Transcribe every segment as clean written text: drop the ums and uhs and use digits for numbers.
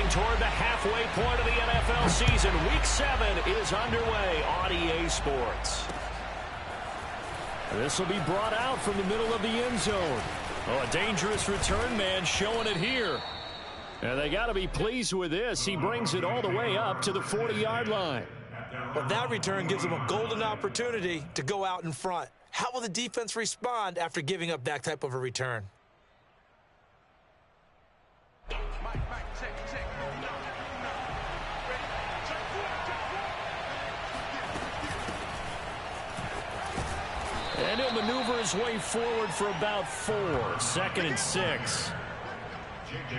Moving toward the halfway point of the NFL season. Week 7 is underway on EA Sports. This will be brought out from the middle of the end zone. Oh, a dangerous return man showing it here. And they got to be pleased with this. He brings it all the way up to the 40-yard line. Well, that return gives them a golden opportunity to go out in front. How will the defense respond after giving up that type of a return? And he'll maneuver his way forward for about 4. 2nd and 6.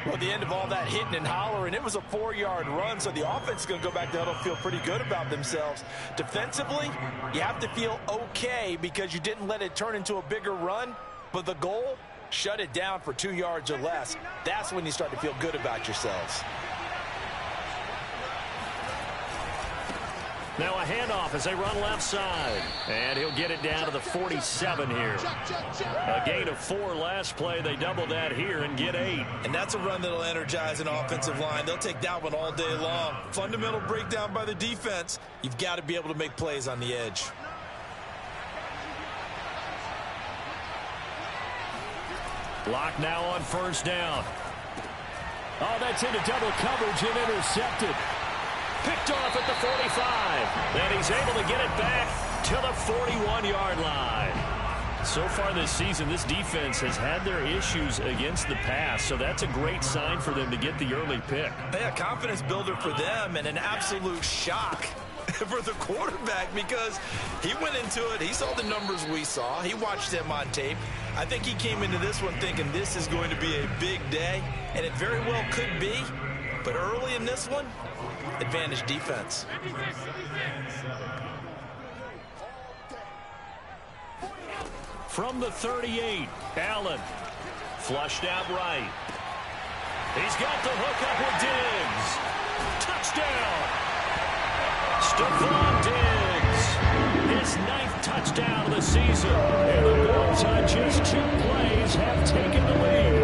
Well, at the end of all that hitting and hollering, it was a 4-yard run, so the offense is going to go back to huddle, feel pretty good about themselves. Defensively, you have to feel okay because you didn't let it turn into a bigger run, but the goal, shut it down for 2 yards or less. That's when you start to feel good about yourselves. Now a handoff as they run left side. And he'll get it down to the 47 here. A gain of 4 last play. They double that here and get 8. And that's a run that'll energize an offensive line. They'll take that one all day long. Fundamental breakdown by the defense. You've got to be able to make plays on the edge. Lock now on 1st down. Oh, that's into double coverage and intercepted. Picked off at the 45. Then he's able to get it back to the 41-yard line. So far this season, this defense has had their issues against the pass, so that's a great sign for them to get the early pick. Yeah, confidence builder for them and an absolute shock for the quarterback because he went into it. He saw the numbers we saw. He watched them on tape. I think he came into this one thinking this is going to be a big day, and it very well could be. But early in this one, advantage defense. From the 38, Allen. Flushed out right. He's got the hook up with Diggs. Stephon Diggs. His 9th touchdown of the season. And the Bulls on just 2 plays have taken the lead.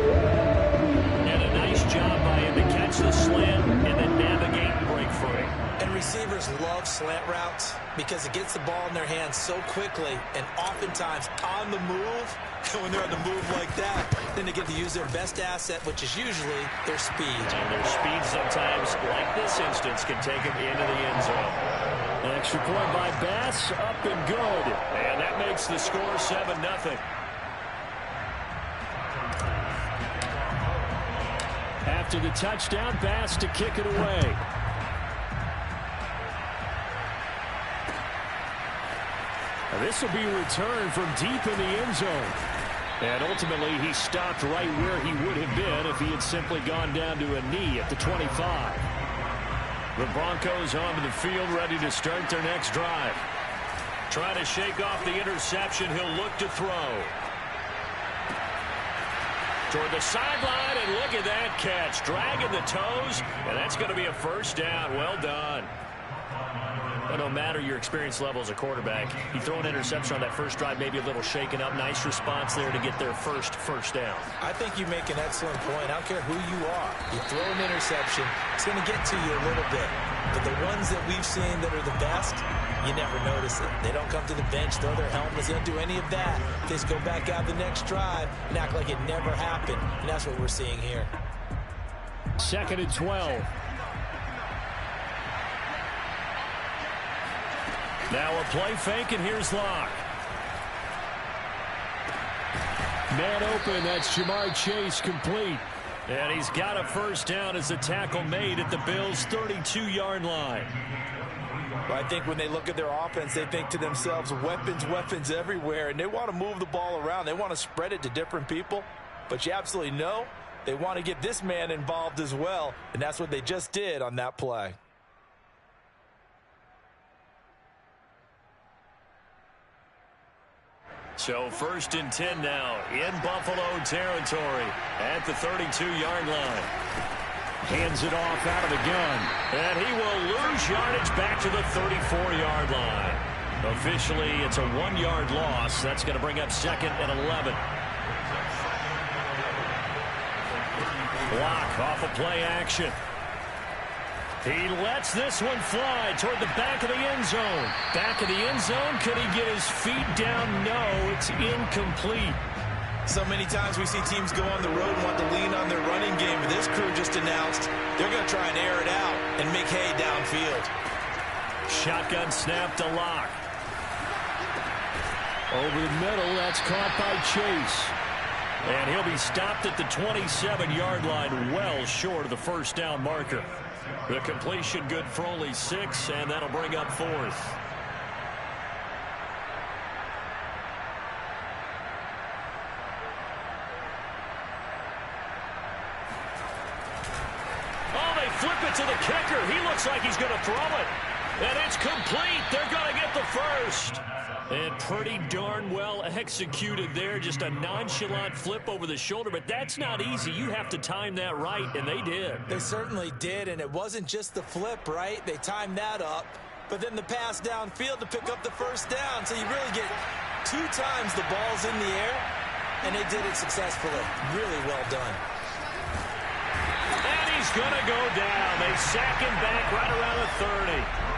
And a nice job by him to catch the slant and then navigate and break free. And receivers love slant routes because it gets the ball in their hands so quickly and oftentimes on the move. When they're on the move like that, then they get to use their best asset, which is usually their speed. And their speed sometimes, like this instance, can take them into the end zone. An extra point by Bass, up and good. And that makes the score 7-0. After the touchdown, Bass to kick it away. Now this will be returned from deep in the end zone. And ultimately, he stopped right where he would have been if he had simply gone down to a knee at the 25. The Broncos onto the field, ready to start their next drive. Trying to shake off the interception, he'll look to throw. Toward the sideline, and look at that catch. Dragging the toes, and that's going to be a 1st down. Well done. But no matter your experience level as a quarterback, you throw an interception on that first drive, maybe a little shaken up. Nice response there to get their first down. I think you make an excellent point. I don't care who you are. You throw an interception, it's going to get to you a little bit. But the ones that we've seen that are the best, you never notice it. They don't come to the bench, throw their helmets. They don't do any of that. They just go back out the next drive and act like it never happened. And that's what we're seeing here. 2nd and 12. Now a play fake, and here's Locke. Man open, that's Jamar Chase complete. And he's got a 1st down as the tackle made at the Bills' 32-yard line. Well, I think when they look at their offense, they think to themselves, weapons everywhere, and they want to move the ball around. They want to spread it to different people, but you absolutely know they want to get this man involved as well, and that's what they just did on that play. So 1st and 10 now in Buffalo territory at the 32-yard line. Hands it off out of the gun. And he will lose yardage back to the 34-yard line. Officially, it's a 1-yard loss. That's going to bring up 2nd and 11. Block off of play action. He lets this one fly toward the back of the end zone. Back of the end zone. Could he get his feet down? No, it's incomplete. So many times we see teams go on the road and want to lean on their running game, but this crew just announced they're going to try and air it out and make hay downfield. Shotgun snap to Locke. Over the middle, that's caught by Chase. And he'll be stopped at the 27-yard line, well short of the first down marker. The completion good for only 6, and that'll bring up 4th. Oh, they flip it to the kicker. He looks like he's going to throw it. And it's complete. They're going to get the first. And pretty darn well executed there. Just a nonchalant flip over the shoulder. But that's not easy. You have to time that right, and they did. They certainly did, and it wasn't just the flip, right? They timed that up. But then the pass downfield to pick up the first down. So you really get 2 times the ball's in the air, and they did it successfully. Really well done. And he's going to go down. They sack him back right around the 30.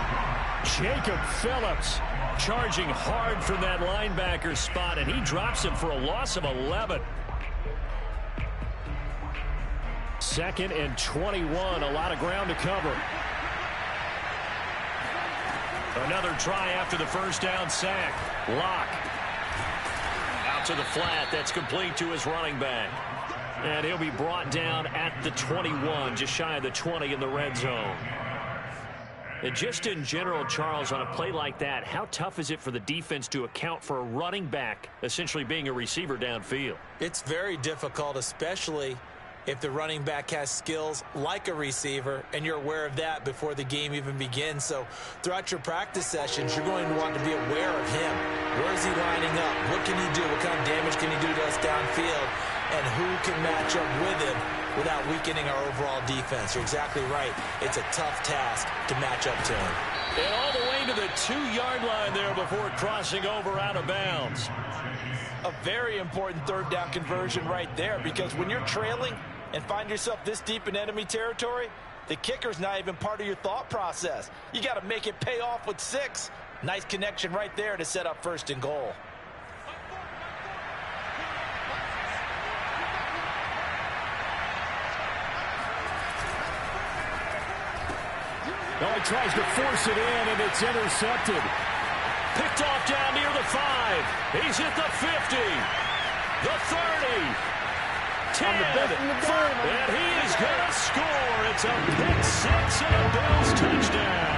Jacob Phillips charging hard from that linebacker spot, and he drops him for a loss of 11. 2nd and 21, a lot of ground to cover. Another try after the first down sack. Locke out to the flat. That's complete to his running back. And he'll be brought down at the 21, just shy of the 20 in the red zone. And just in general, Charles, on a play like that, how tough is it for the defense to account for a running back essentially being a receiver downfield? It's very difficult, especially if the running back has skills like a receiver, and you're aware of that before the game even begins. So throughout your practice sessions, you're going to want to be aware of him. Where is he lining up? What can he do? What kind of damage can he do to us downfield? And who can match up with him without weakening our overall defense? You're exactly right. It's a tough task to match up to him. And all the way to the 2-yard line there before crossing over out of bounds. A very important 3rd down conversion right there, because when you're trailing and find yourself this deep in enemy territory, the kicker's not even part of your thought process. You got to make it pay off with 6. Nice connection right there to set up 1st and goal. Oh, he tries to force it in, and it's intercepted. Picked off down near the 5. He's hit the 50, the 30, 10, and he is going to score. It's a pick 6 and a Bills touchdown.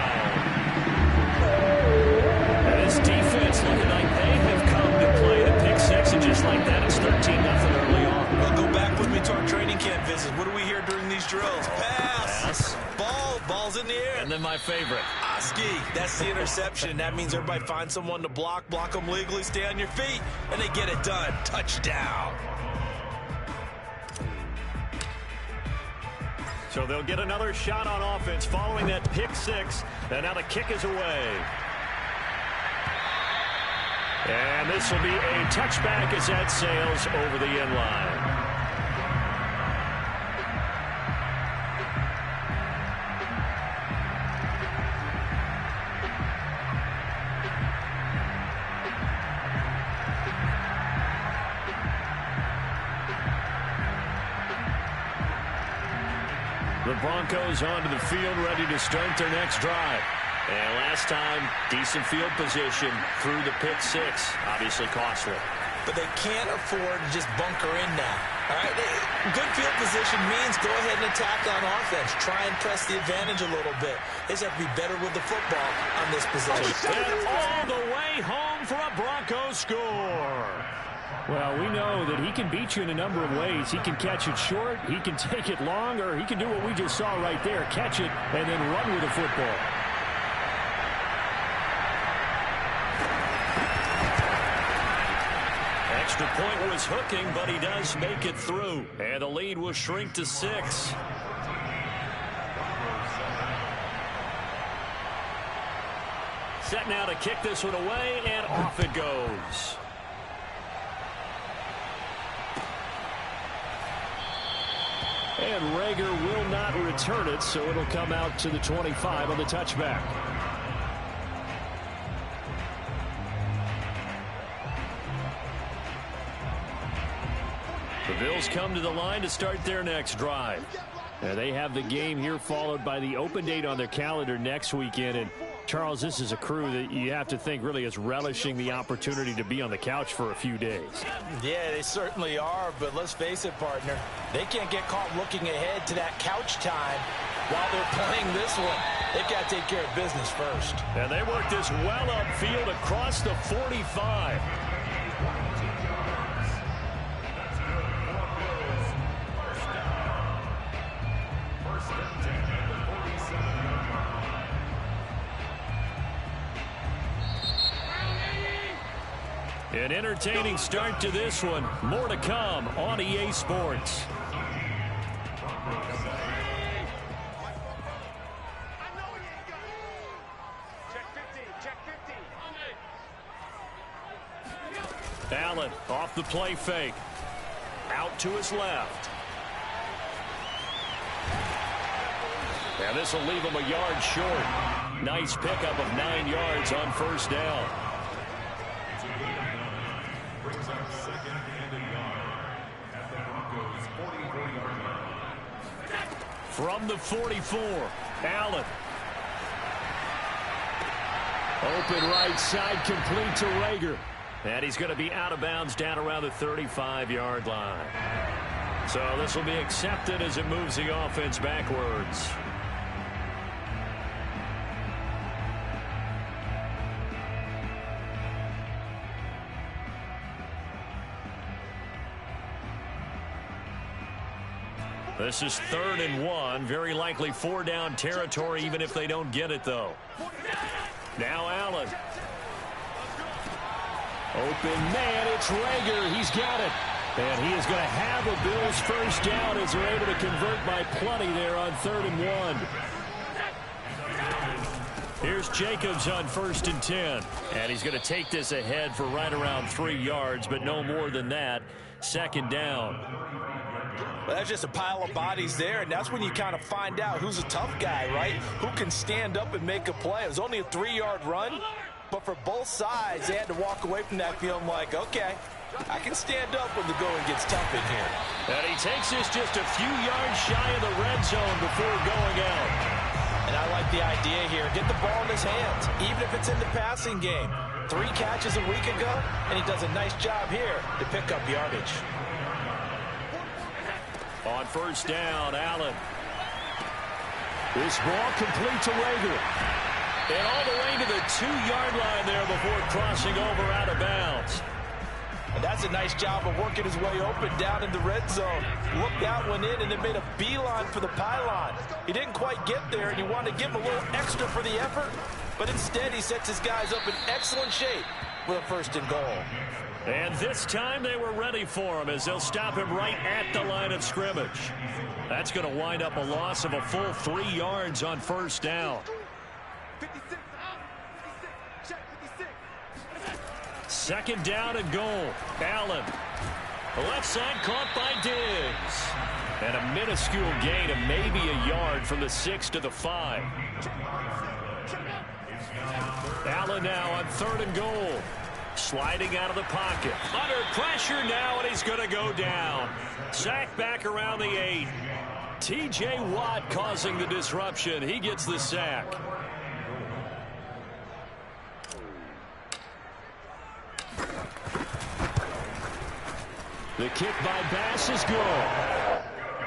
And his defense looking like they have come to play the pick 6, and just like that, it's 13-0 early on. Well, go back with me to our training camp visit. What do we hear during these drills? Pass. Ball's in the air. And then my favorite. Oski, that's the interception. That means everybody finds someone to block them legally, stay on your feet, and they get it done. Touchdown. So they'll get another shot on offense following that pick 6. And now the kick is away. And this will be a touchback as that sails over the end line. The Broncos onto the field, ready to start their next drive. And last time, decent field position through the pick 6. Obviously costly. But they can't afford to just bunker in now. All right? Good field position means go ahead and attack on offense. Try and press the advantage a little bit. They just have to be better with the football on this possession. And all the way home for a Broncos score. Well, we know that he can beat you in a number of ways. He can catch it short, he can take it long, or he can do what we just saw right there, catch it and then run with the football. Extra point was hooking, but he does make it through. And the lead will shrink to 6. Set now to kick this one away, and off it goes. And Rager will not return it, so it'll come out to the 25 on the touchback. The Bills come to the line to start their next drive. And they have the game here followed by the open date on their calendar next weekend. And Charles, this is a crew that you have to think really is relishing the opportunity to be on the couch for a few days. Yeah, they certainly are, but let's face it, partner. They can't get caught looking ahead to that couch time while they're playing this one. They've got to take care of business first. And they work this well upfield across the 45. An entertaining start to this one. More to come on EA Sports. Allen off the play fake. Out to his left. And this will leave him a yard short. Nice pickup of 9 yards on first down. From the 44, Allen. Open right side, complete to Rager. And he's going to be out of bounds down around the 35-yard line. So this will be accepted as it moves the offense backwards. This is 3rd and 1. Very likely 4-down territory, even if they don't get it, though. Now Allen. Open man, it's Rager. He's got it. And he is going to have a Bills first down as they're able to convert by plenty there on 3rd and 1. Here's Jacobs on 1st and 10. And he's going to take this ahead for right around 3 yards, but no more than that. 2nd down. Well, that's just a pile of bodies there, and that's when you kind of find out who's a tough guy, right? Who can stand up and make a play. It was only a 3-yard run, but for both sides, they had to walk away from that feeling like, okay, I can stand up when the going gets tough in here. And he takes this just a few yards shy of the red zone before going out. And I like the idea here. Get the ball in his hands, even if it's in the passing game. 3 catches a week ago, and he does a nice job here to pick up yardage. On first down, Allen. This ball complete to Rager. And all the way to the 2-yard line there before crossing over out of bounds. And that's a nice job of working his way open down in the red zone. Looked out, went in, and then made a beeline for the pylon. He didn't quite get there, and you wanted to give him a little extra for the effort. But instead, he sets his guys up in excellent shape with a 1st and goal. And this time they were ready for him as they'll stop him right at the line of scrimmage. That's going to wind up a loss of a full 3 yards on first down. 2nd down and goal. Allen. The left side caught by Diggs. And a minuscule gain of maybe a yard from the 6 to the 5. Allen now on 3rd and goal. Sliding out of the pocket. Under pressure now, and he's going to go down. Sacked back around the 8. T.J. Watt causing the disruption. He gets the sack. The kick by Bass is good.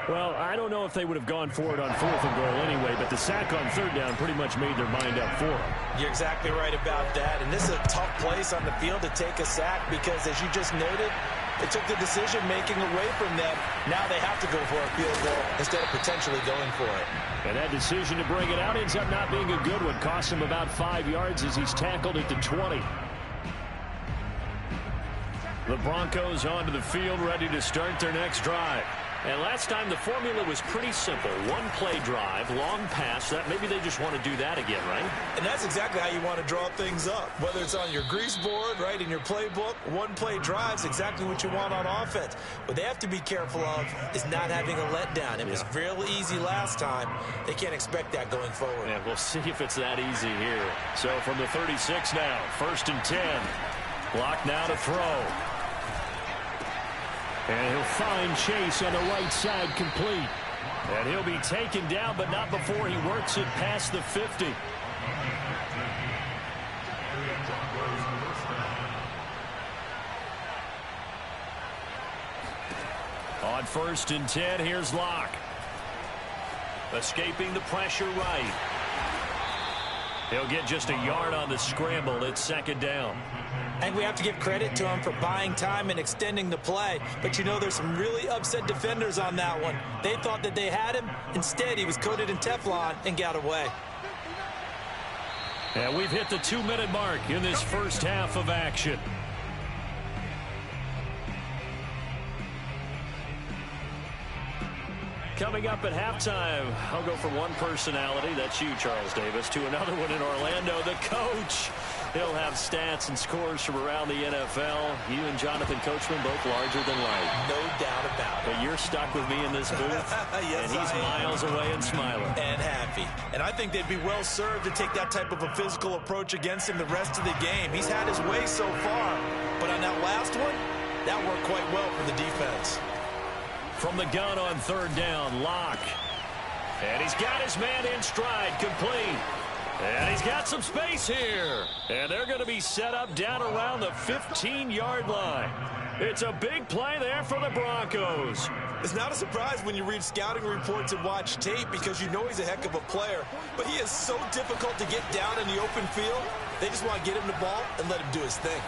Well, I don't know if they would have gone for it on 4th and goal anyway, but the sack on 3rd down pretty much made their mind up for them. You're exactly right about that, and this is a tough place on the field to take a sack because, as you just noted, it took the decision-making away from them. Now they have to go for a field goal instead of potentially going for it. And that decision to bring it out ends up not being a good one. Costs him about 5 yards as he's tackled at the 20. The Broncos onto the field, ready to start their next drive. And last time the formula was pretty simple. One play drive, long pass. That maybe they just want to do that again, right? And that's exactly how you want to draw things up. Whether it's on your grease board, right, in your playbook, one play drive is exactly what you want on offense. What they have to be careful of is not having a letdown. It was real easy last time. They can't expect that going forward. Yeah, we'll see if it's that easy here. So from the 36 now, 1st and 10. Block now to throw. And he'll find Chase on the right side complete. And he'll be taken down, but not before he works it past the 50. On 1st and 10, here's Locke. Escaping the pressure right. He'll get just a yard on the scramble. It's 2nd down. And we have to give credit to him for buying time and extending the play. But, you know, there's some really upset defenders on that one. They thought that they had him. Instead, he was coated in Teflon and got away. And we've hit the 2-minute mark in this first half of action. Coming up at halftime, I'll go from one personality, that's you, Charles Davis, to another one in Orlando, the coach. He'll have stats and scores from around the NFL. You and Jonathan Coachman both larger than life. No doubt about it. But you're stuck with me in this booth, yes, and he's miles away and smiling. And happy. And I think they'd be well served to take that type of a physical approach against him the rest of the game. He's had his way so far, but on that last one, that worked quite well for the defense. From the gun on 3rd down, Locke. And he's got his man in stride, complete. And he's got some space here. And they're going to be set up down around the 15-yard line. It's a big play there for the Broncos. It's not a surprise when you read scouting reports and watch tape because you know he's a heck of a player. But he is so difficult to get down in the open field. They just want to get him the ball and let him do his thing.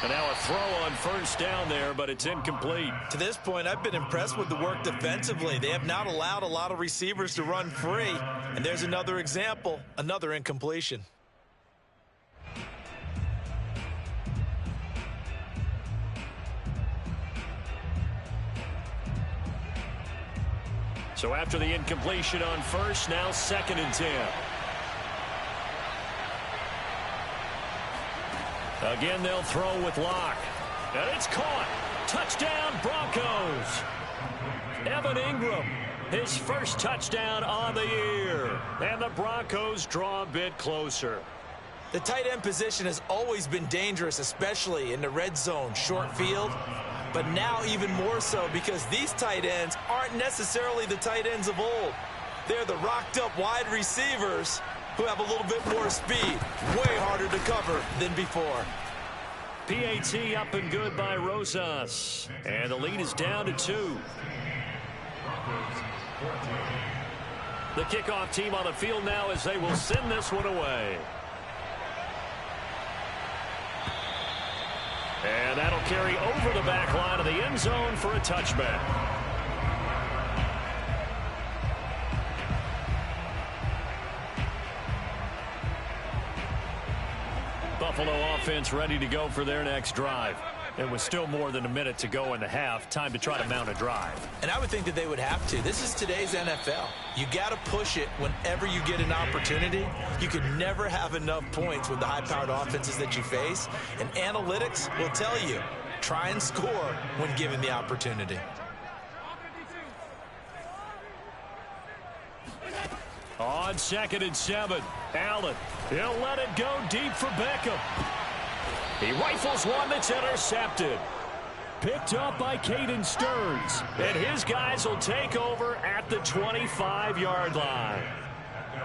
And now a throw on 1st down there, but it's incomplete. To this point, I've been impressed with the work defensively. They have not allowed a lot of receivers to run free. And there's another example, another incompletion. So after the incompletion on 1st, now 2nd and 10. Again, they'll throw with Locke. And it's caught. Touchdown, Broncos. Evan Ingram, his first touchdown on the year. And the Broncos draw a bit closer. The tight end position has always been dangerous, especially in the red zone, short field. But now even more so because these tight ends aren't necessarily the tight ends of old. They're the rocked-up wide receivers who have a little bit more speed, way harder to cover than before. PAT up and good by Rosas. And the lead is down to 2. The kickoff team on the field now as they will send this one away. And that'll carry over the back line of the end zone for a touchback. Buffalo offense ready to go for their next drive. And with still more than a minute to go in the half, time to try to mount a drive. And I would think that they would have to. This is today's NFL. You got to push it whenever you get an opportunity. You could never have enough points with the high-powered offenses that you face. And analytics will tell you, try and score when given the opportunity. On 2nd and 7, Allen. He'll let it go deep for Beckham. He rifles one that's intercepted. Picked up by Caden Stearns. And his guys will take over at the 25-yard line.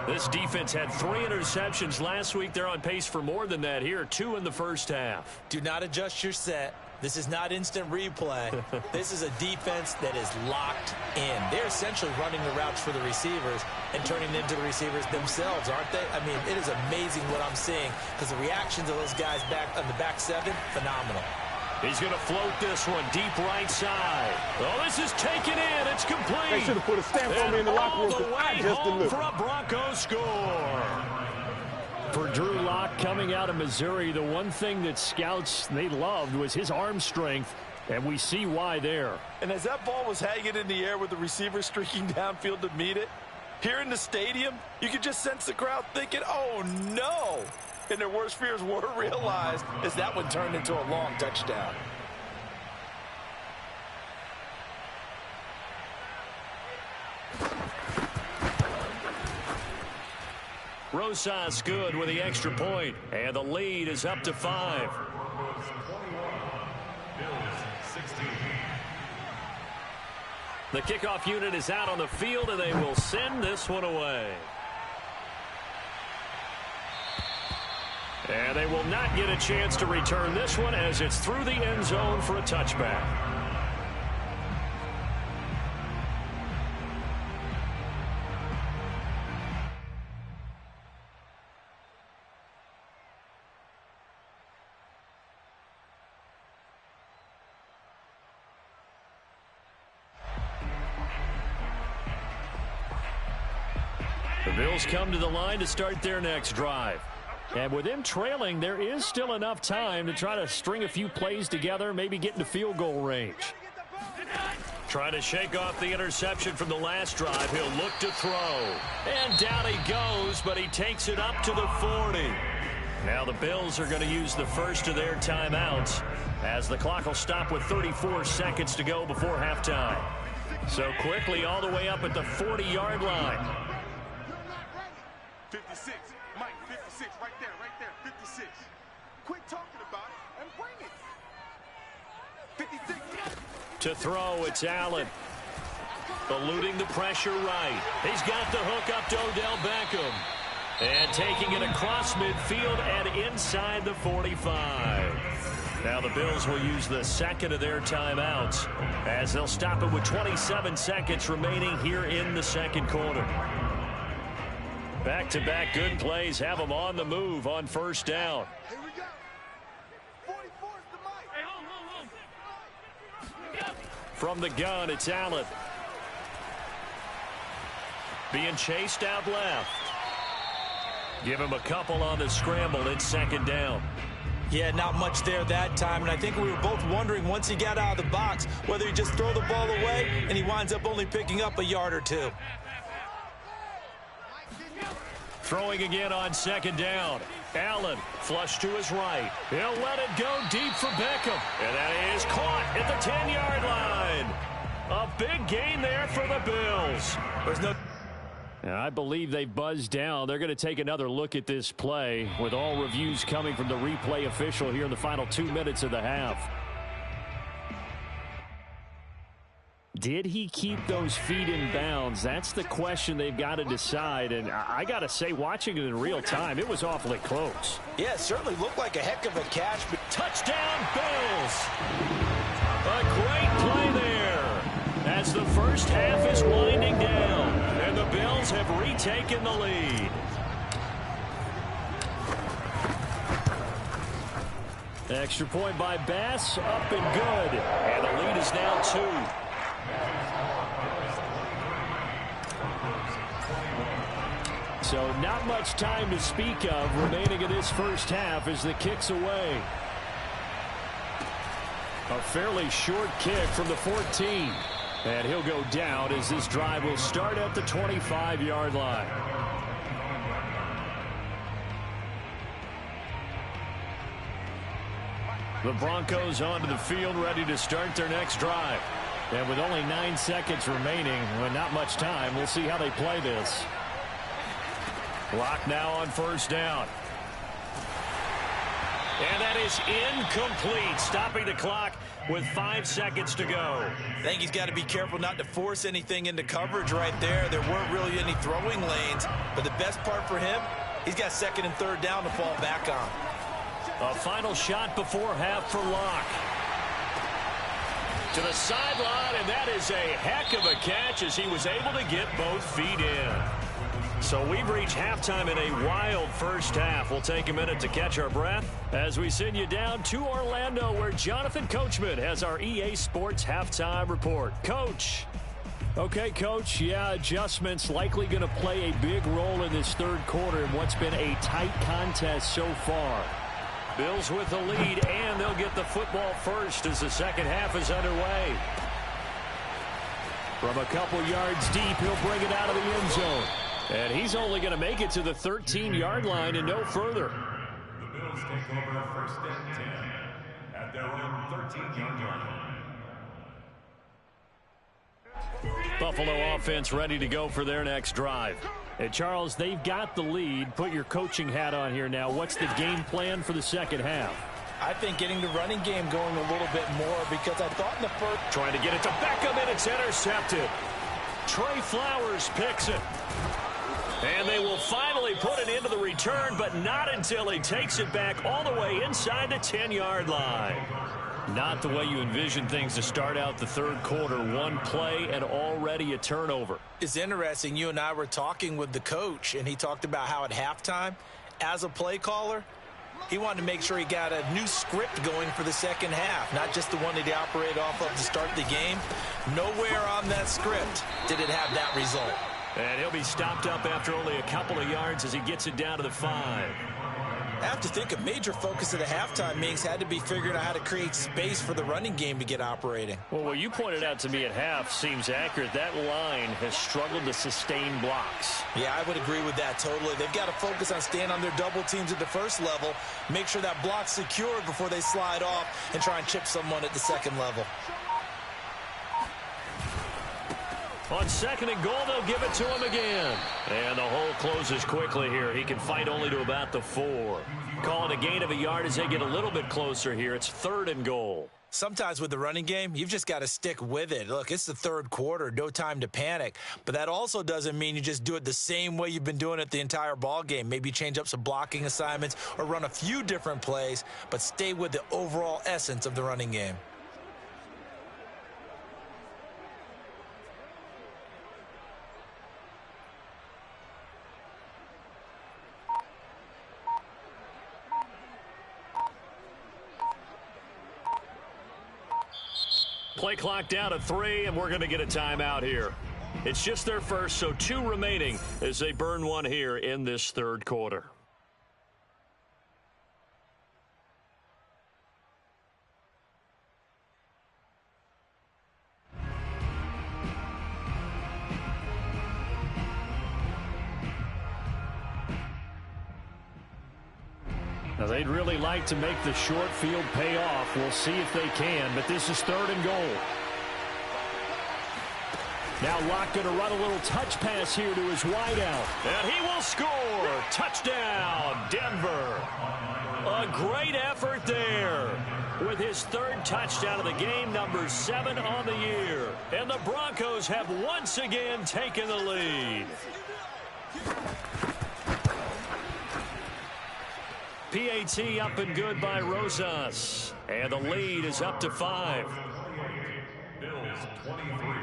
This defense had 3 interceptions last week. They're on pace for more than that here. 2 in the first half. Do not adjust your set. This is not instant replay. This is a defense that is locked in. They're essentially running the routes for the receivers and turning them into the receivers themselves, aren't they? I mean, it is amazing what I'm seeing because the reactions of those guys back on the back 7, phenomenal. He's going to float this one deep right side. Oh, this is taken in. It's complete. They should have put a stamp on me in the locker room because I just delivered. For a Broncos score. For Drew Lock coming out of Missouri, the one thing that scouts they loved was his arm strength. And we see why there. And as that ball was hanging in the air with the receiver streaking downfield to meet it, here in the stadium, you could just sense the crowd thinking, oh, no. And their worst fears were realized as that one turned into a long touchdown. Rosas good with the extra point, and the lead is up to 5. The kickoff unit is out on the field, and they will send this one away. And they will not get a chance to return this one as it's through the end zone for a touchback. The Bills come to the line to start their next drive. And with them trailing, there is still enough time to try to string a few plays together, maybe get into field goal range. Trying to shake off the interception from the last drive. He'll look to throw. And down he goes, but he takes it up to the 40. Now the Bills are going to use the first of their timeouts as the clock will stop with 34 seconds to go before halftime. So quickly all the way up at the 40-yard line. 56. Mike, 56. Right there. 56. Quit talking about it and bring it. 56. To throw, it's Allen. Eluding the pressure right. He's got the hook up to Odell Beckham. And taking it across midfield and inside the 45. Now the Bills will use the second of their timeouts as they'll stop it with 27 seconds remaining here in the second quarter. Back-to-back good plays have them on the move on first down. Here we go. 44 is the mic. From the gun, it's Allen. Being chased out left. Give him a couple on the scramble. It's second down. Yeah, not much there that time, and I think we were both wondering once he got out of the box whether he just throw the ball away and he winds up only picking up a yard or two. Throwing again on second down. Allen flush to his right. He'll let it go deep for Beckham. And that is caught at the 10-yard line. A big gain there for the Bills. There's no... I believe they've buzzed down. They're going to take another look at this play with all reviews coming from the replay official here in the final 2 minutes of the half. Did he keep those feet in bounds? That's the question they've got to decide. And I got to say, watching it in real time, it was awfully close. Yeah, it certainly looked like a heck of a catch. But touchdown, Bills! A great play there as the first half is winding down. And the Bills have retaken the lead. Extra point by Bass, up and good. And the lead is now 2. So not much time to speak of remaining in this first half as the kick's away. A fairly short kick from the 14. And he'll go down as this drive will start at the 25-yard line. The Broncos onto the field ready to start their next drive. And with only 9 seconds remaining, with not much time, we'll see how they play this. Clock now on first down. And that is incomplete, stopping the clock with 5 seconds to go. I think he's got to be careful not to force anything into coverage right there. There weren't really any throwing lanes, but the best part for him, he's got second and third down to fall back on. A final shot before half for Locke. To the sideline, and that is a heck of a catch as he was able to get both feet in. So we've reached halftime in a wild first half. We'll take a minute to catch our breath as we send you down to Orlando, where Jonathan Coachman has our EA Sports halftime report. Coach. Okay, Coach, yeah, adjustments likely going to play a big role in this third quarter in what's been a tight contest so far. Bills with the lead, and they'll get the football first as the second half is underway. From a couple yards deep, he'll bring it out of the end zone. And he's only going to make it to the 13-yard line and no further. The Bills take over first and 10 at their own 13-yard line. Buffalo offense ready to go for their next drive. And Charles, they've got the lead. Put your coaching hat on here now. What's the game plan for the second half? I think getting the running game going a little bit more because I thought in the first... Trying to get it to Beckham, and it's intercepted. Trey Flowers picks it. And they will finally put it into the return, but not until he takes it back all the way inside the 10-yard line. Not the way you envision things to start out the third quarter. One play and already a turnover. It's interesting. You and I were talking with the coach, and he talked about how at halftime, as a play caller, he wanted to make sure he got a new script going for the second half, not just the one that he operated off of to start the game. Nowhere on that script did it have that result. And he'll be stopped up after only a couple of yards as he gets it down to the 5. I have to think a major focus of the halftime meetings had to be figuring out how to create space for the running game to get operating. Well, what you pointed out to me at half seems accurate. That line has struggled to sustain blocks. Yeah, I would agree with that totally. They've got to focus on staying on their double teams at the first level, make sure that block's secured before they slide off and try and chip someone at the second level. On second and goal, they'll give it to him again. And the hole closes quickly here. He can fight only to about the 4. Calling a gain of a yard as they get a little bit closer here. It's third and goal. Sometimes with the running game, you've just got to stick with it. Look, it's the third quarter, no time to panic. But that also doesn't mean you just do it the same way you've been doing it the entire ball game. Maybe change up some blocking assignments or run a few different plays, but stay with the overall essence of the running game. Play clock down to 3, and we're going to get a timeout here. It's just their first, so 2 remaining as they burn one here in this third quarter. Now, they'd really like to make the short field pay off. We'll see if they can, but this is third and goal. Now Locke going to run a little touch pass here to his wideout. And he will score. Touchdown, Denver. A great effort there with his third touchdown of the game, number 7 on the year. And the Broncos have once again taken the lead. PAT up and good by Rosas. And the lead is up to 5. Bills 23.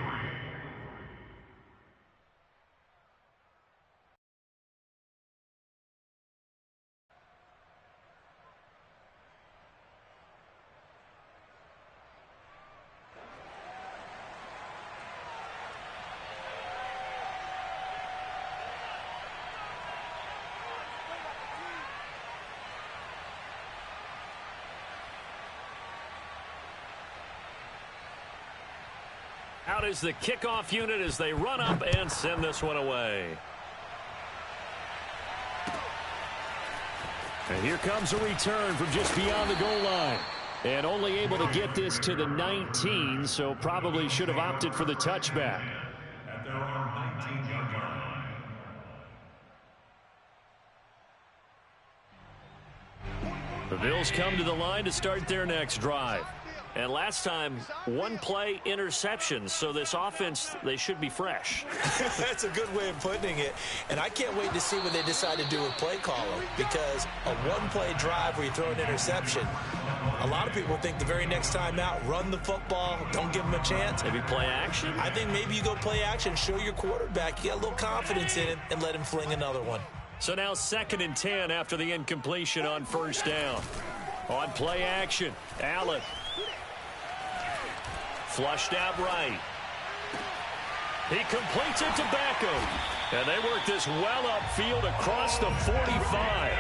Out is the kickoff unit as they run up and send this one away. And here comes a return from just beyond the goal line. And only able to get this to the 19, so probably should have opted for the touchback. At their own 19-yard line. The Bills come to the line to start their next drive. And last time, one play interception. So this offense, they should be fresh. That's a good way of putting it. And I can't wait to see what they decide to do with play caller, because a one-play drive where you throw an interception, a lot of people think the very next time out, run the football, don't give them a chance. Maybe play action? I think maybe you go play action, show your quarterback you got a little confidence in him, and let him fling another one. So now 2nd and 10 after the incompletion on first down. On play action, Allen. Flushed out right. He completes it to Beckham. And they work this well upfield across the 45.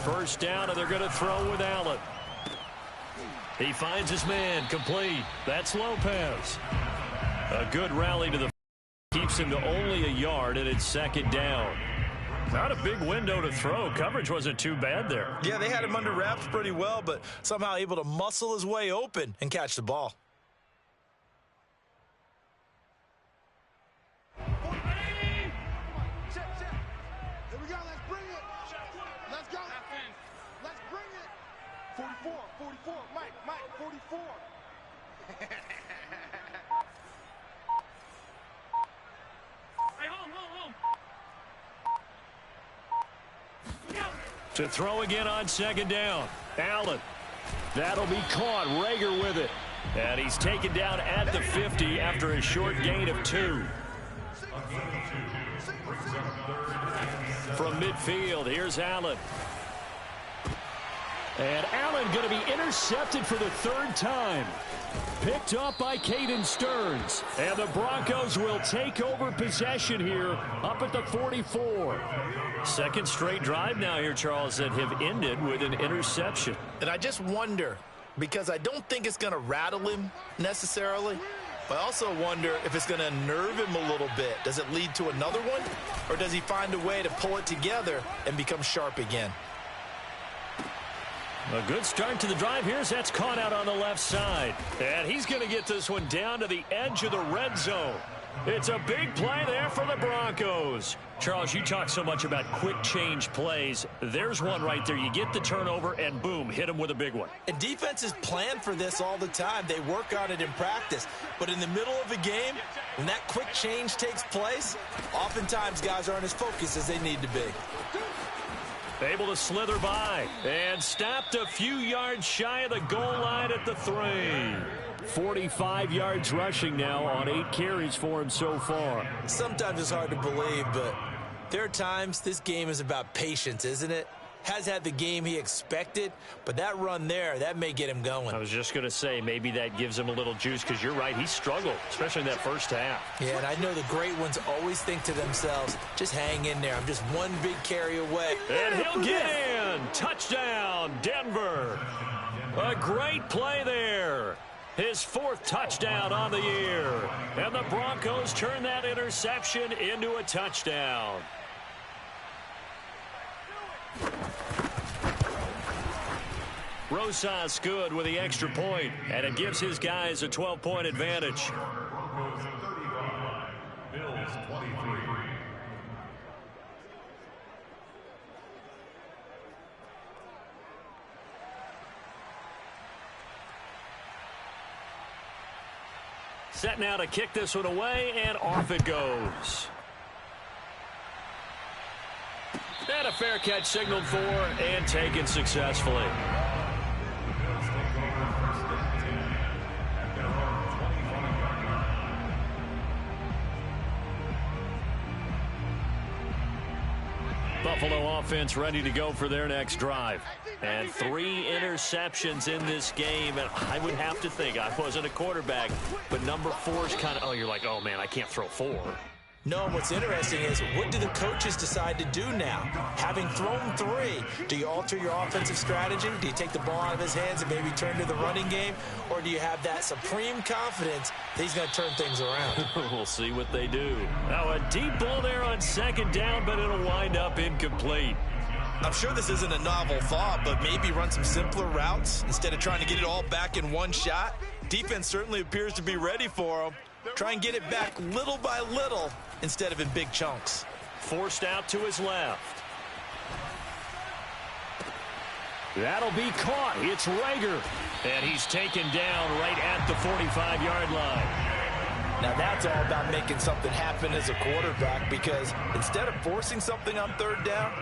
First down, and they're going to throw with Allen. He finds his man, complete. That's Lopez. A good rally to the keeps him to only a yard, and it's second down. Not a big window to throw. Coverage wasn't too bad there. Yeah, they had him under wraps pretty well, but somehow able to muscle his way open and catch the ball. Here we go. Let's bring it. Let's go. Let's bring it. 44, 44. Mike, 44. To throw again on second down. Allen. That'll be caught. Rager with it. And he's taken down at the 50 after a short gain of 2. From midfield, here's Allen. And Allen going to be intercepted for the 3rd time. Picked up by Caden Stearns. And the Broncos will take over possession here up at the 44. Second straight drive now here, Charles, that have ended with an interception. And I just wonder, because I don't think it's going to rattle him necessarily, but I also wonder if it's going to unnerve him a little bit. Does it lead to another one, or does he find a way to pull it together and become sharp again? A good start to the drive here as that's caught out on the left side. And he's going to get this one down to the edge of the red zone. It's a big play there for the Broncos. Charles, you talk so much about quick change plays. There's one right there. You get the turnover and boom, hit him with a big one. And defenses plan for this all the time. They work on it in practice. But in the middle of a game, when that quick change takes place, oftentimes guys aren't as focused as they need to be. Able to slither by and stopped a few yards shy of the goal line at the 3. 45 yards rushing now on 8 carries for him so far. Sometimes it's hard to believe, but there are times this game is about patience, isn't it? Has had the game he expected, but that run there, that may get him going. I was just going to say, maybe that gives him a little juice, because you're right, he struggled, especially in that first half. Yeah, and I know the great ones always think to themselves, just hang in there. I'm just one big carry away. And he'll get in. Touchdown, Denver. A great play there. His 4th touchdown on the year. And the Broncos turn that interception into a touchdown. Rosas good with the extra point, and it gives his guys a 12-point advantage. Broncos 35, Bills 23. Set now to kick this one away, and off it goes. And a fair catch signaled for and taken successfully. Buffalo offense ready to go for their next drive. And 3 interceptions in this game. And I would have to think, I wasn't a quarterback, but number 4 is kind of, oh, you're like, oh, man, I can't throw 4. No, what's interesting is, what do the coaches decide to do now? Having thrown 3, do you alter your offensive strategy? Do you take the ball out of his hands and maybe turn to the running game? Or do you have that supreme confidence that he's going to turn things around? We'll see what they do. Now a deep ball there on second down, but it'll wind up incomplete. I'm sure this isn't a novel thought, but maybe run some simpler routes instead of trying to get it all back in one shot. Defense certainly appears to be ready for him. Try and get it back little by little instead of in big chunks. Forced out to his left. That'll be caught. It's Rager. And he's taken down right at the 45-yard line. Now that's all about making something happen as a quarterback, because instead of forcing something on 3rd down,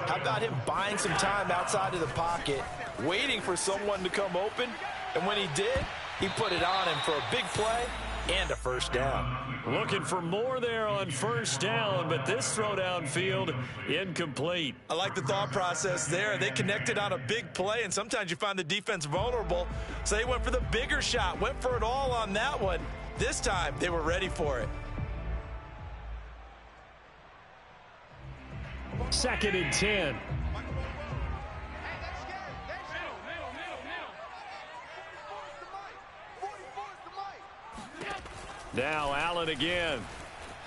how about him buying some time outside of the pocket, waiting for someone to come open, and when he did, he put it on him for a big play and a first down. Looking for more there on first down, but this throw downfield incomplete. I like the thought process there. They connected on a big play, and sometimes you find the defense vulnerable, so they went for the bigger shot, went for it all on that one. This time, they were ready for it. 2nd and 10. Now Allen again.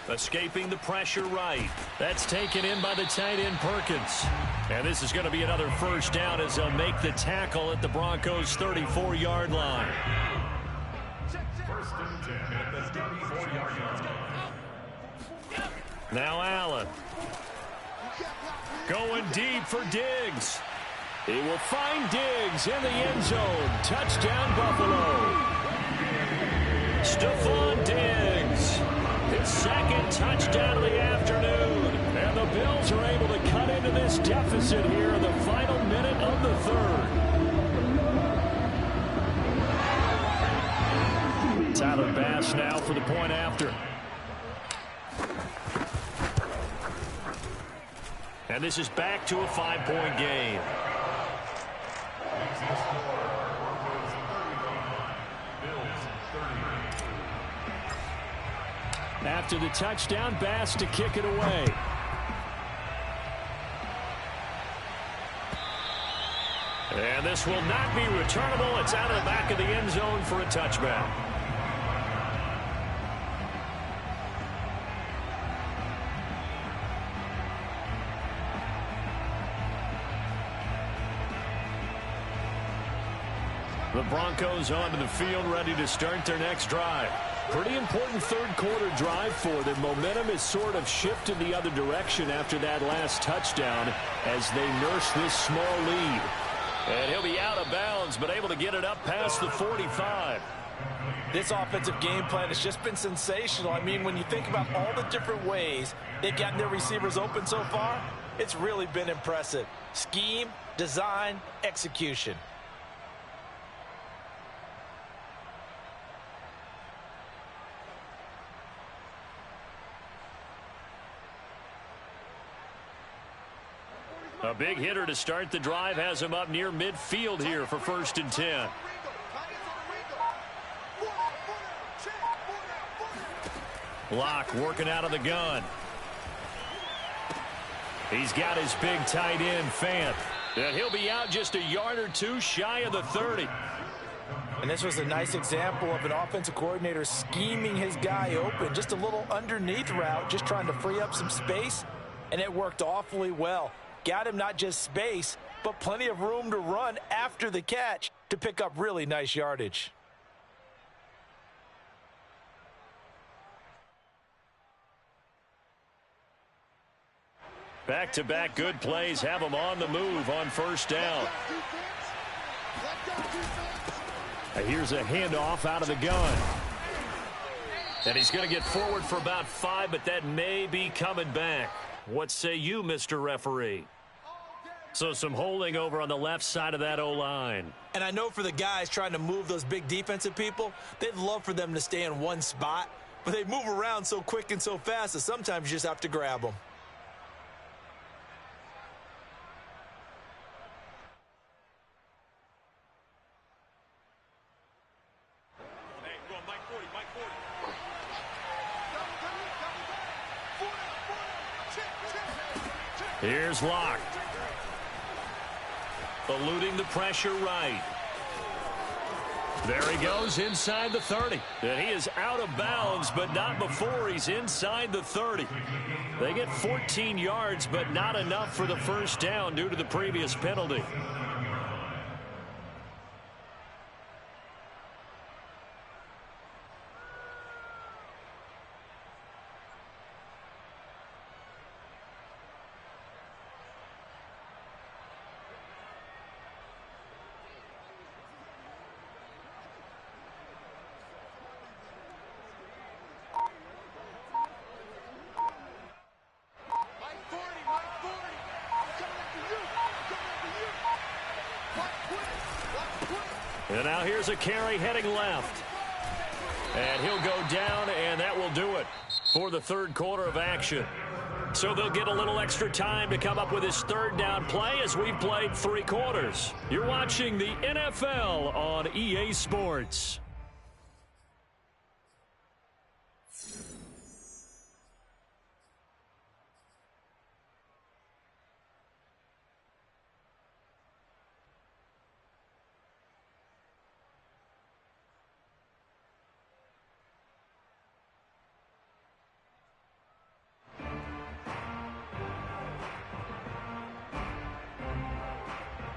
Escaping the pressure right. That's taken in by the tight end Perkins. And this is going to be another first down as they'll make the tackle at the Broncos' 34-yard line. First and 10 at the 34-yard line. Now Allen. Going deep for Diggs. He will find Diggs in the end zone. Touchdown, Buffalo. Stephon Diggs. His 2nd touchdown of the afternoon. And the Bills are able to cut into this deficit here in the final minute of the 3rd. Tyler Bass now for the point after. And this is back to a 5-point game. After the touchdown, Bass to kick it away. And this will not be returnable. It's out of the back of the end zone for a touchback. The Broncos onto the field, ready to start their next drive. Pretty important 3rd quarter drive for them. Momentum is sort of shifted the other direction after that last touchdown as they nurse this small lead. And he'll be out of bounds, but able to get it up past the 45. This offensive game plan has just been sensational. I mean, when you think about all the different ways they've gotten their receivers open so far, it's really been impressive. Scheme, design, execution. A big hitter to start the drive has him up near midfield here for 1st and 10. Locke working out of the gun. He's got his big tight end, Fant. And he'll be out just a yard or two shy of the 30. And this was a nice example of an offensive coordinator scheming his guy open. Just a little underneath route, just trying to free up some space. And it worked awfully well. Got him not just space, but plenty of room to run after the catch to pick up really nice yardage. Back-to-back good plays have him on the move on 1st down. Here's a handoff out of the gun. And he's going to get forward for about 5, but that may be coming back. What say you, Mr. Referee? So some holding over on the left side of that O-line. And I know for the guys trying to move those big defensive people, they'd love for them to stay in one spot, but they move around so quick and so fast that sometimes you just have to grab them. Here's Locke. Eluding the pressure right. There he goes inside the 30. And he is out of bounds, but not before he's inside the 30. They get 14 yards, but not enough for the 1st down due to the previous penalty. And now here's a carry heading left. And he'll go down, and that will do it for the 3rd quarter of action. So they'll get a little extra time to come up with his 3rd down play as we've played 3 quarters. You're watching the NFL on EA Sports.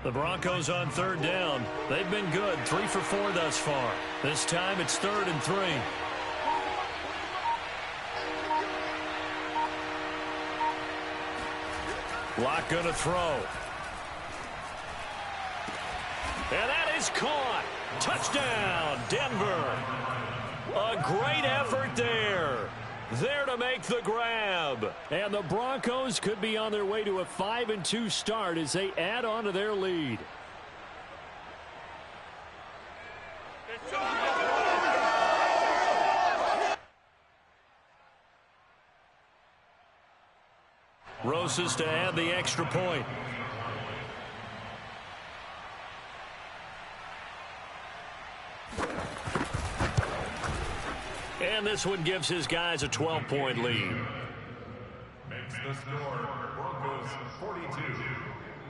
The Broncos on third down. They've been good, 3 for 4 thus far. This time it's 3rd and 3. Locke going to throw. And that is caught. Touchdown, Denver. A great effort there. There to make the grab. And the Broncos could be on their way to a 5-2 start as they add on to their lead. Rosas to add the extra point. And this one gives his guys a 12-point lead. Makes the score Broncos 42,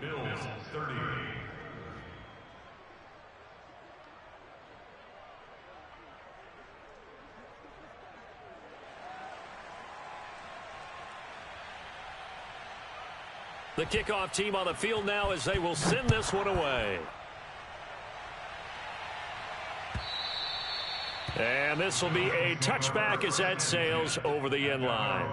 Bills 30. The kickoff team on the field now as they will send this one away. And this will be a touchback as that sails over the end line.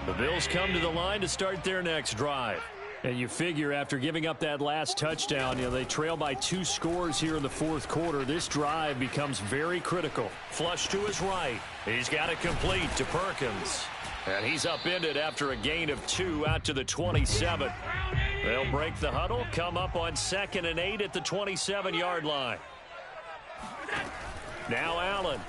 The Bills come to the line to start their next drive. And you figure after giving up that last touchdown, they trail by 2 scores here in the 4th quarter. This drive becomes very critical. Flush to his right. He's got it complete to Perkins. And he's upended after a gain of 2 out to the 27. They'll break the huddle, come up on 2nd and 8 at the 27-yard line. Now Allen.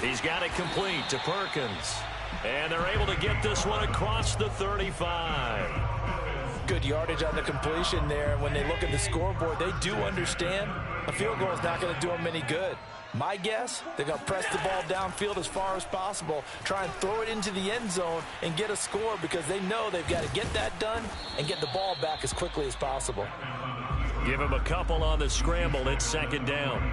He's got it complete to Perkins. And they're able to get this one across the 35. Good yardage on the completion there. And when they look at the scoreboard, they do understand a field goal is not going to do them any good. My guess, they're going to press the ball downfield as far as possible, try and throw it into the end zone and get a score because they know they've got to get that done and get the ball back as quickly as possible. Give him a couple on the scramble. It's 2nd down.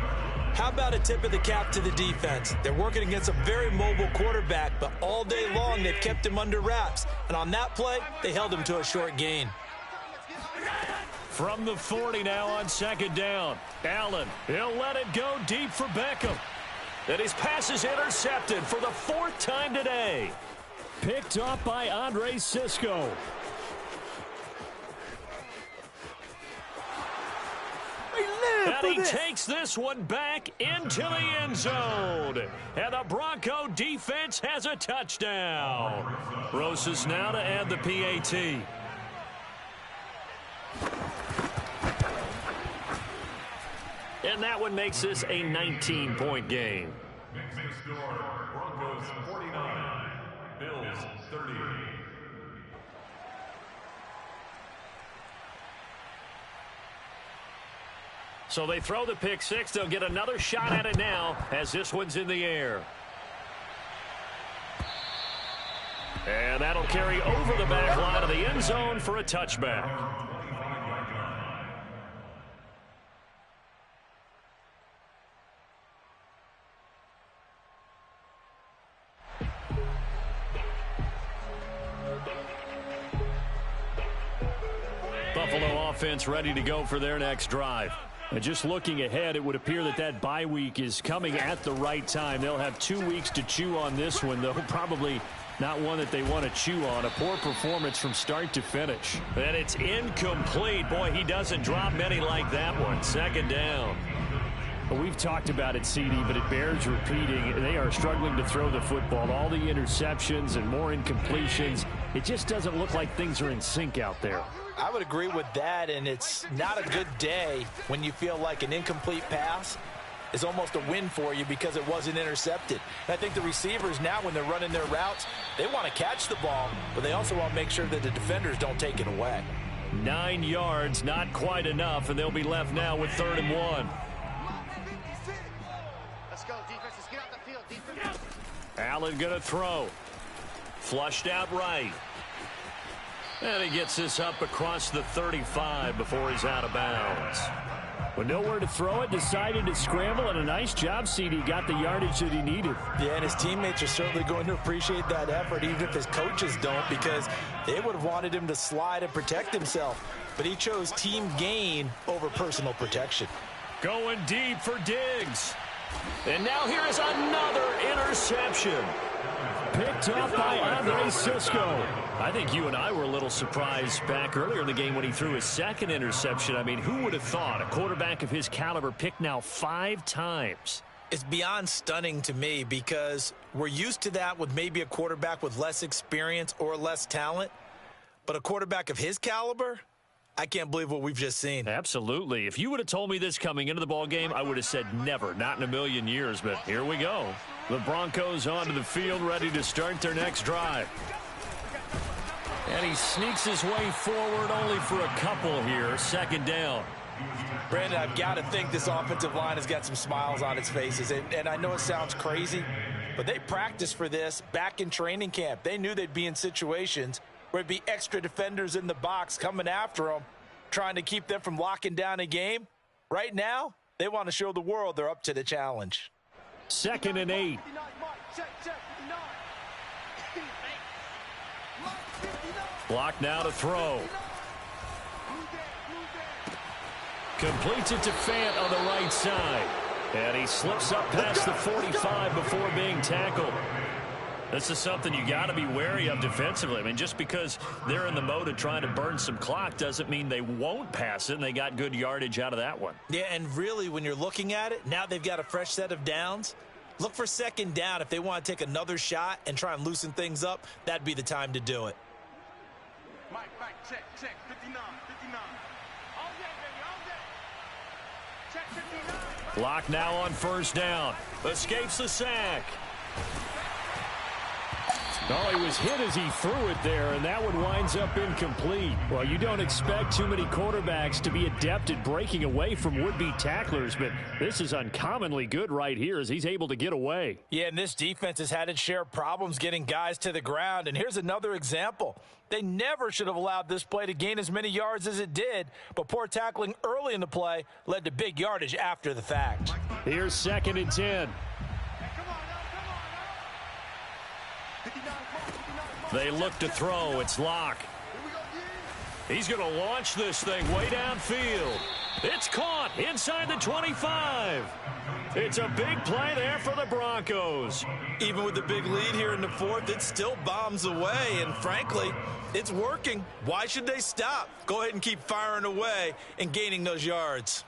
How about a tip of the cap to the defense? They're working against a very mobile quarterback, but all day long they've kept him under wraps. And on that play, they held him to a short gain. From the 40 now on 2nd down. Allen, he'll let it go deep for Beckham. And his pass is intercepted for the 4th time today. Picked off by Andre Sisco. And he takes this one back into the end zone. And the Bronco defense has a touchdown. Rosas now to add the PAT. And that one makes this a 19-point game. Makes the score Broncos 49, Bills 30. So they throw the pick 6. They'll get another shot at it now as this one's in the air. And that'll carry over the back line of the end zone for a touchback. Buffalo offense ready to go for their next drive. And just looking ahead, it would appear that that bye week is coming at the right time. They'll have 2 weeks to chew on this one, though probably not one that they want to chew on. A poor performance from start to finish. And it's incomplete. Boy, he doesn't drop many like that one. 2nd down. Well, we've talked about it, CD, but it bears repeating. They are struggling to throw the football. All the interceptions and more incompletions. It just doesn't look like things are in sync out there. I would agree with that, and it's not a good day when you feel like an incomplete pass is almost a win for you because it wasn't intercepted. And I think the receivers now, when they're running their routes, they want to catch the ball, but they also want to make sure that the defenders don't take it away. 9 yards, not quite enough, and they'll be left now with 3rd and 1. Let's go, defense. Let's get out the field, defense. Allen going to throw. Flushed out right. And he gets this up across the 35 before he's out of bounds. With nowhere to throw it, decided to scramble, and a nice job, CD. Got the yardage that he needed. Yeah, and his teammates are certainly going to appreciate that effort, even if his coaches don't, because they would have wanted him to slide and protect himself. But he chose team gain over personal protection. Going deep for Diggs. And now here is another interception. Picked up by Andre Cisco. I think you and I were a little surprised back earlier in the game when he threw his second interception. I mean, who would have thought a quarterback of his caliber picked now 5 times? It's beyond stunning to me because we're used to that with maybe a quarterback with less experience or less talent. But a quarterback of his caliber, I can't believe what we've just seen. Absolutely. If you would have told me this coming into the ball game, I would have said never, not in a million years. But here we go. The Broncos onto the field, ready to start their next drive. And he sneaks his way forward only for a couple here. Second down. Brandon, I've got to think this offensive line has got some smiles on its faces. And I know it sounds crazy, but they practiced for this back in training camp. They knew they'd be in situations where there'd be extra defenders in the box coming after them, trying to keep them from locking down a game. Right now, they want to show the world they're up to the challenge. 2nd and 8. Block now to throw. Completes it to Fant on the right side. And he slips up past the 45 before being tackled. This is something you got to be wary of defensively. I mean, just because they're in the mode of trying to burn some clock doesn't mean they won't pass it, and they got good yardage out of that one. Yeah, and really, when you're looking at it, now they've got a fresh set of downs. Look for second down. If they want to take another shot and try and loosen things up, that'd be the time to do it. Mike, check, 59, 59. All day, baby, all day. Check 59. Block now on first down. Escapes the sack. Oh, he was hit as he threw it there, and that one winds up incomplete. Well, you don't expect too many quarterbacks to be adept at breaking away from would-be tacklers, but this is uncommonly good right here as he's able to get away. Yeah, and this defense has had its share of problems getting guys to the ground, and here's another example. They never should have allowed this play to gain as many yards as it did, but poor tackling early in the play led to big yardage after the fact. Here's 2nd and 10. They look to throw. It's Locke. He's going to launch this thing way downfield. It's caught inside the 25. It's a big play there for the Broncos. Even with the big lead here in the 4th, it still bombs away, and frankly, it's working. Why should they stop? Go ahead and keep firing away and gaining those yards.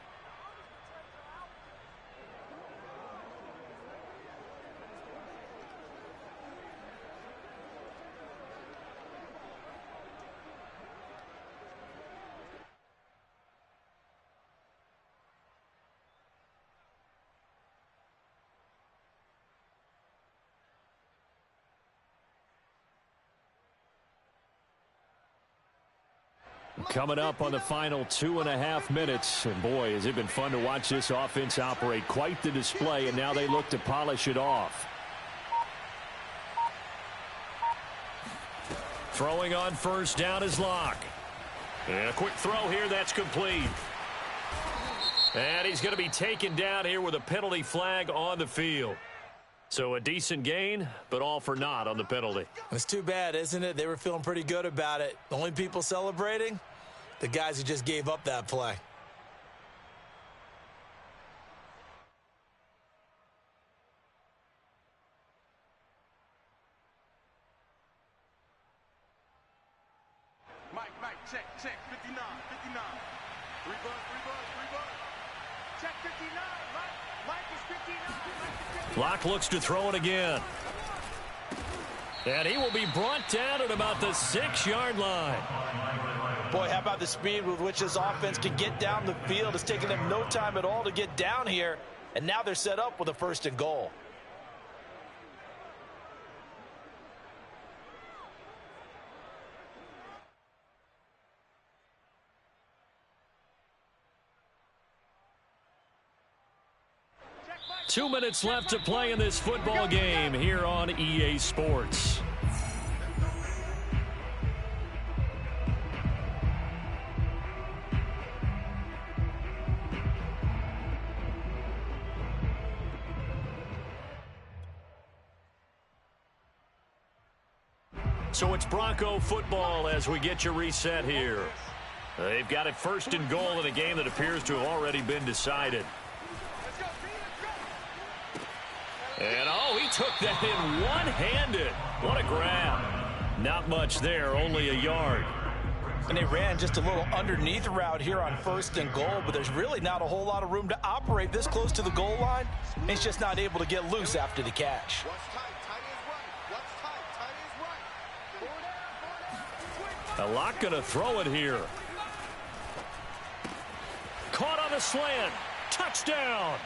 Coming up on the final 2.5 minutes. And boy, has it been fun to watch this offense operate. Quite the display, and now they look to polish it off. Throwing on first down is Locke. And a quick throw here, that's complete. And he's going to be taken down here with a penalty flag on the field. So a decent gain, but all for naught on the penalty. It's too bad, isn't it? They were feeling pretty good about it. The only people celebrating, the guys who just gave up that play. Mike, check, 59, 59. Three buzz. Check 59, Mike is 59. Locke looks to throw it again. And he will be brought down at about the 6-yard line. Boy, how about the speed with which this offense can get down the field? It's taken them no time at all to get down here, and now they're set up with a 1st and goal. Two minutes left to play in this football game here on EA Sports. So it's Bronco football as we get you reset here. They've got it first and goal in a game that appears to have already been decided. And, oh, he took that in one-handed. What a grab. Not much there, only a yard. And they ran just a little underneath route here on first and goal, but there's really not a whole lot of room to operate this close to the goal line. He's just not able to get loose after the catch. A lot going to throw it here. Caught on a slant. Touchdown.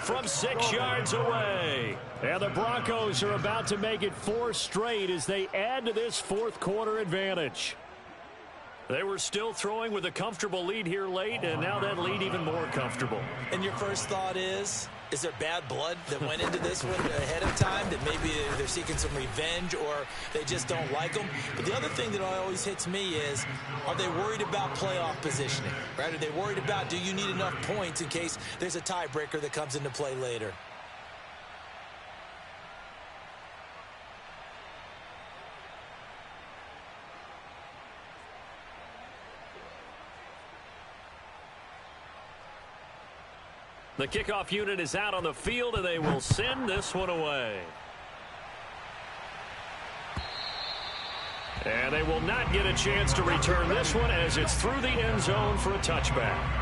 From 6 yards away. And the Broncos are about to make it 4 straight as they add to this fourth quarter advantage. They were still throwing with a comfortable lead here late, and now that lead even more comfortable. And your first thought is there bad blood that went into this one ahead of time, that maybe they're seeking some revenge or they just don't like them? But the other thing that always hits me is, are they worried about playoff positioning? Right? Are they worried about, do you need enough points in case there's a tiebreaker that comes into play later? The kickoff unit is out on the field, and they will send this one away. And they will not get a chance to return this one as it's through the end zone for a touchback.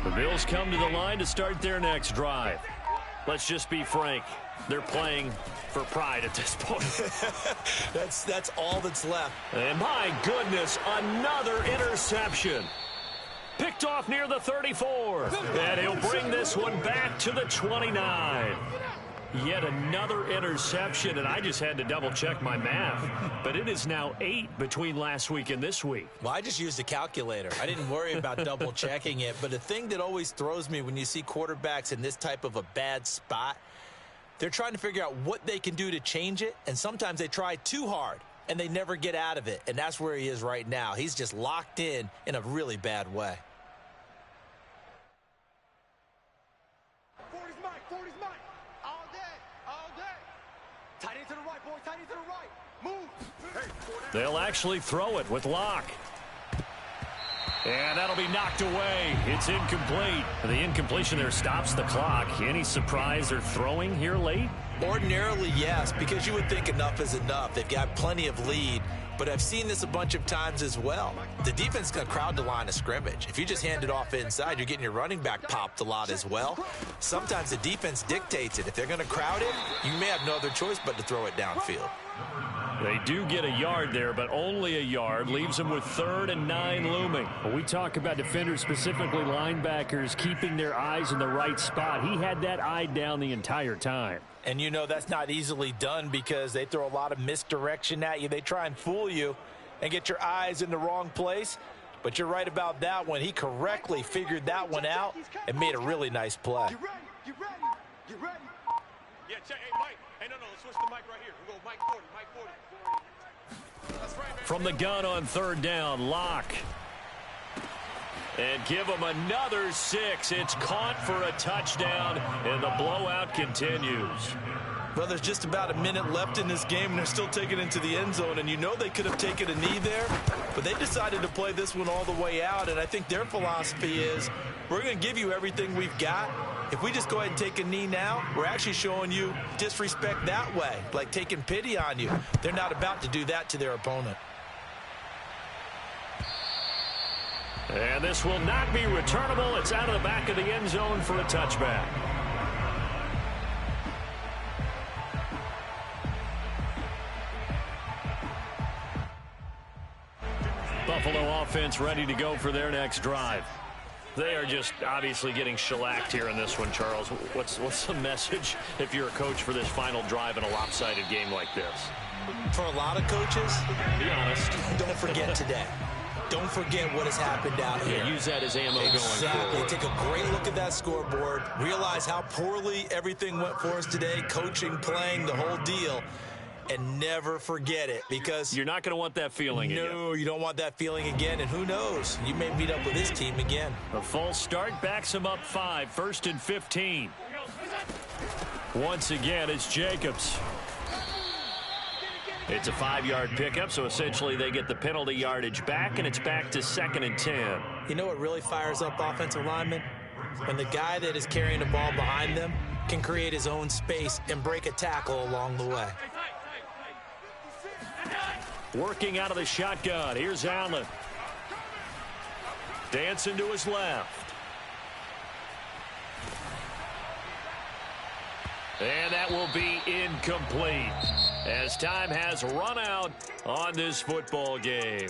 The Bills come to the line to start their next drive. Let's just be frank. They're playing for pride at this point. That's all that's left. And my goodness, another interception. Picked off near the 34. And he'll bring this one back to the 29. Yet another interception, and I just had to double-check my math. But it is now 8 between last week and this week. Well, I just used a calculator. I didn't worry about double-checking it. But the thing that always throws me when you see quarterbacks in this type of a bad spot, they're trying to figure out what they can do to change it, and sometimes they try too hard, and they never get out of it. And that's where he is right now. He's just locked in a really bad way. 40's Mike, 40's Mike. All day, all day. Tight end to the right, boy, tight end to the right. Move. Hey, they'll actually throw it with Locke. And that'll be knocked away. It's incomplete. The incompletion there stops the clock. Any surprise they're throwing here late? Ordinarily, yes, because you would think enough is enough. They've got plenty of lead, but I've seen this a bunch of times as well. The defense is going to crowd the line of scrimmage. If you just hand it off inside, you're getting your running back popped a lot as well. Sometimes the defense dictates it. If they're going to crowd it, you may have no other choice but to throw it downfield. They do get a yard there, but only a yard. Leaves them with 3rd and 9 looming. When we talk about defenders, specifically linebackers, keeping their eyes in the right spot, he had that eye down the entire time. And you know that's not easily done because they throw a lot of misdirection at you. They try and fool you and get your eyes in the wrong place. But you're right about that one. He correctly figured that one out and made a really nice play. You ready? You ready? You ready? Yeah, check. Hey, Mike. Hey, no, let's switch the mic right here. We'll go Mike 40, Mike 40. That's right, man. From the gun on 3rd down, Locke. And give them another 6. It's caught for a touchdown, and the blowout continues. Well, there's just about a minute left in this game, and they're still taking it into the end zone. And you know they could have taken a knee there, but they decided to play this one all the way out. And I think their philosophy is, we're going to give you everything we've got. If we just go ahead and take a knee now, we're actually showing you disrespect that way, like taking pity on you. They're not about to do that to their opponent. And this will not be returnable. It's out of the back of the end zone for a touchback. Buffalo offense ready to go for their next drive. They are just obviously getting shellacked here in this one, Charles. What's the message if you're a coach for this final drive in a lopsided game like this? For a lot of coaches, Be honest. don't forget today. Don't forget what has happened out here. Yeah, use that as ammo going Exactly. forward. Take a great look at that scoreboard. Realize how poorly everything went for us today. Coaching, playing, the whole deal. And never forget it, because You're not going to want that feeling again. no, you don't want that feeling again. And who knows? You may meet up with this team again. A false start backs him up 5, 1st and 15. Once again, it's Jacobs. It's a 5-yard pickup, so essentially they get the penalty yardage back, and it's back to 2nd and 10. You know what really fires up offensive linemen? When the guy that is carrying the ball behind them can create his own space and break a tackle along the way. Working out of the shotgun. Here's Allen. Dancing to his left. And that will be incomplete, as time has run out on this football game.